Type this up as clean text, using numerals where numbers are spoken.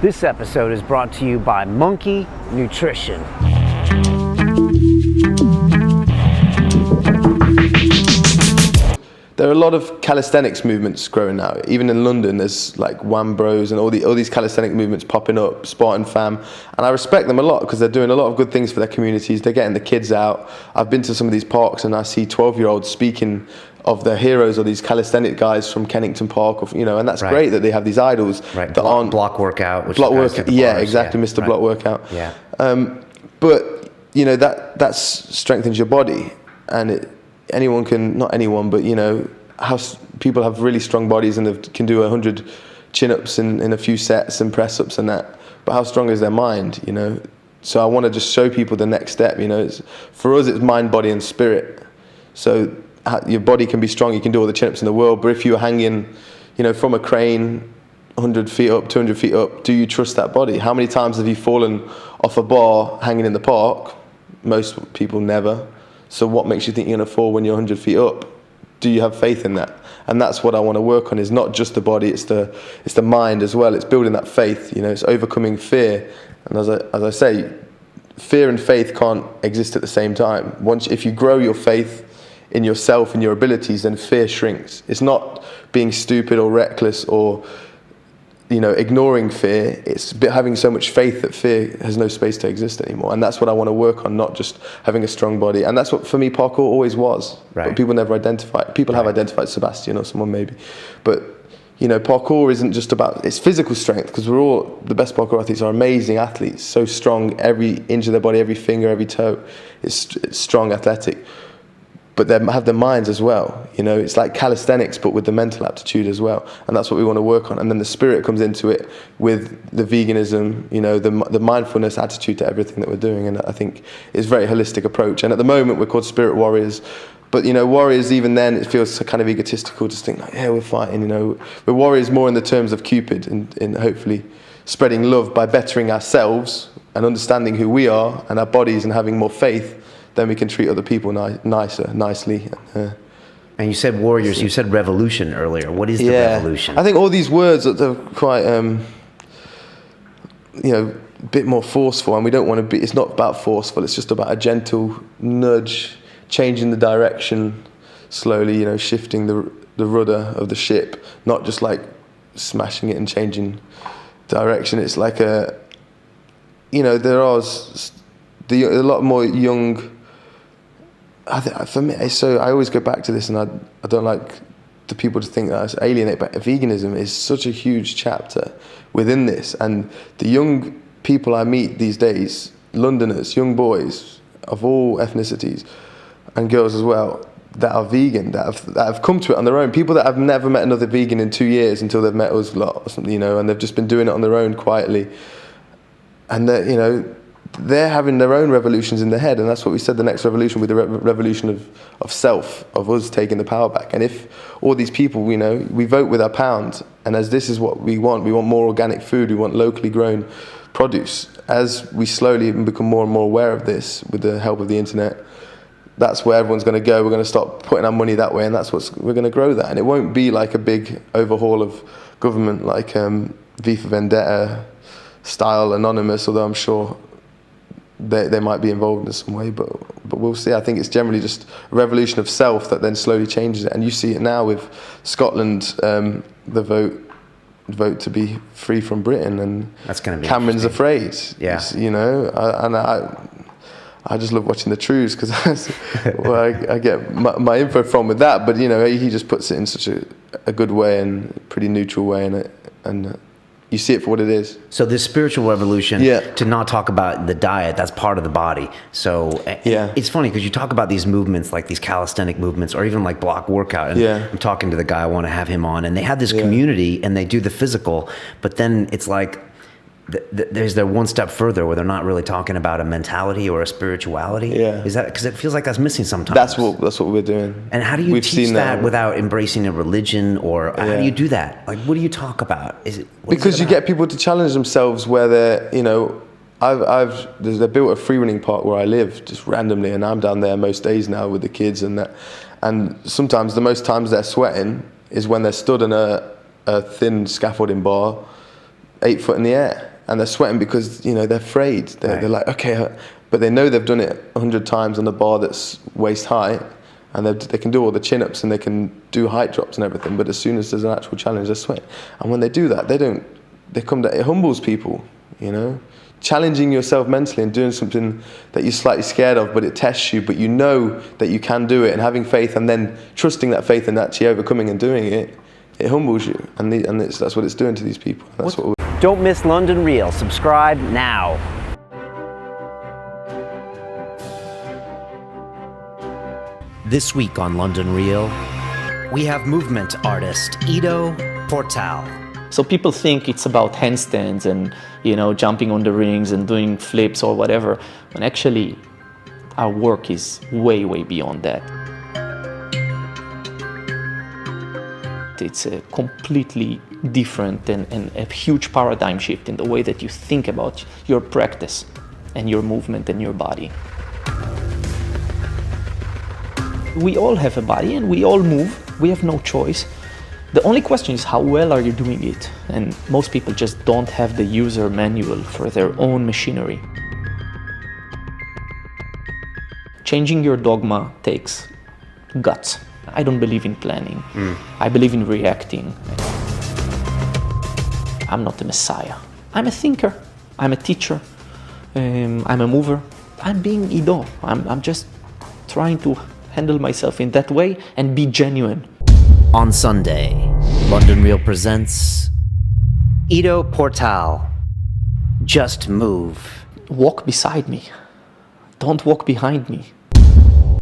This episode is brought to you by Monkey Nutrition. There are a lot of calisthenics movements growing now. Even in London, there's like Wham Bros and all these calisthenic movements popping up, Spartan Fam. And I respect them a lot because they're doing a lot of good things for their communities. They're getting the kids out. I've been to some of these parks and I see 12-year-olds speaking of their heroes or these calisthenic guys from Kennington Park, or, and that's great that they have these idols that aren't block workout, which block workout. Yeah, exactly, Mr. Block Workout. Yeah. But that strengthens your body, and anyone can, not anyone, but people have really strong bodies and they can do 100 chin-ups in a few sets and press-ups and that. But how strong is their mind? So I want to just show people the next step. For us, it's mind, body, and spirit. So your body can be strong, you can do all the chin-ups in the world, but if you're hanging, from a crane 100 feet up, 200 feet up, do you trust that body? How many times have you fallen off a bar hanging in the park? Most people never. So what makes you think you're going to fall when you're 100 feet up? Do you have faith in that? And that's what I want to work on, is not just the body, it's the mind as well. It's building that faith, it's overcoming fear. And as I say, fear and faith can't exist at the same time. If you grow your faith in yourself and your abilities, then fear shrinks. It's not being stupid or reckless or ignoring fear. It's having so much faith that fear has no space to exist anymore. And that's what I want to work on, not just having a strong body. And that's what, for me, parkour always was. Right. But people never identify it. People have identified Sebastian or someone maybe. But parkour isn't just about, it's physical strength, because the best parkour athletes are amazing athletes, so strong, every inch of their body, every finger, every toe. It's strong, athletic. But they have their minds as well. It's like calisthenics, but with the mental aptitude as well. And that's what we want to work on. And then the spirit comes into it with the veganism, the mindfulness attitude to everything that we're doing. And I think it's a very holistic approach. And at the moment, we're called Spirit Warriors. But, warriors, even then, it feels kind of egotistical to think like, yeah, we're fighting, We're warriors more in the terms of Cupid and hopefully spreading love by bettering ourselves and understanding who we are and our bodies and having more faith. Then we can treat other people nicely. And you said warriors, you said revolution earlier. What is the revolution? I think all these words are quite, a bit more forceful, and we don't want to be, it's not about forceful, it's just about a gentle nudge, changing the direction slowly, shifting the rudder of the ship, not just like smashing it and changing direction. It's like there are a lot more young. For me, so I always go back to this, and I don't like the people to think that I alienate, but veganism is such a huge chapter within this. And the young people I meet these days, Londoners, young boys of all ethnicities, and girls as well, that are vegan, that have come to it on their own. People that have never met another vegan in 2 years until they've met us lot or something, and they've just been doing it on their own quietly. And they're having their own revolutions in their head, and that's what we said, the next revolution, with the revolution of self, of us taking the power back. And if all these people, we vote with our pound, and as this is what we want more organic food, we want locally grown produce. As we slowly become more and more aware of this with the help of the internet, that's where everyone's going to go. We're going to start putting our money that way, and we're going to grow that. And it won't be like a big overhaul of government like V for Vendetta style Anonymous, although I'm sure they might be involved in some way, but we'll see. I think it's generally just a revolution of self that then slowly changes it. And you see it now with Scotland, the vote to be free from Britain, and that's going to be Cameron's afraid. Yeah. I just love watching the truths, because that's where I get my info from with that. But he just puts it in such a good way and pretty neutral way, and you see it for what it is. So this spiritual revolution, to not talk about the diet, that's part of the body. So it's funny because you talk about these movements, like these calisthenic movements, or even like block workout. And I'm talking to the guy, I want to have him on, and they have this community and they do the physical, but then it's like, there's their one step further where they're not really talking about a mentality or a spirituality. Is that because it feels like that's missing sometimes? That's what we're doing. And how do you teach that without embracing a religion, or how do you do that? Like, what do you talk about? Because you get people to challenge themselves where they're, they built a free running park where I live just randomly, and I'm down there most days now with the kids and that. And sometimes the most times they're sweating is when they're stood in a thin scaffolding bar 8 foot in the air. and they're sweating because, you know, they're afraid. They're like, okay, but they know they've done it 100 times on a bar that's waist high, and they can do all the chin-ups and they can do height drops and everything, but as soon as there's an actual challenge, they're sweating. And when they do that, it humbles people, you know? Challenging yourself mentally and doing something that you're slightly scared of, but it tests you, but you know that you can do it, and having faith and then trusting that faith and actually overcoming and doing it, it humbles you. And that's what it's doing to these people. Don't miss London Real. Subscribe now. This week on London Real, we have movement artist Ido Portal. So people think it's about handstands and, you know, jumping on the rings and doing flips or whatever, when actually our work is way, way beyond that. It's a completely different and a huge paradigm shift in the way that you think about your practice and your movement and your body. We all have a body and we all move. We have no choice. The only question is, how well are you doing it? And most people just don't have the user manual for their own machinery. Changing your dogma takes guts. I don't believe in planning. I believe in reacting. I'm not a messiah. I'm a thinker. I'm a teacher. I'm a mover. I'm being Ido. I'm just trying to handle myself in that way and be genuine. On Sunday, London Real presents Ido Portal. Just move. Walk beside me. Don't walk behind me.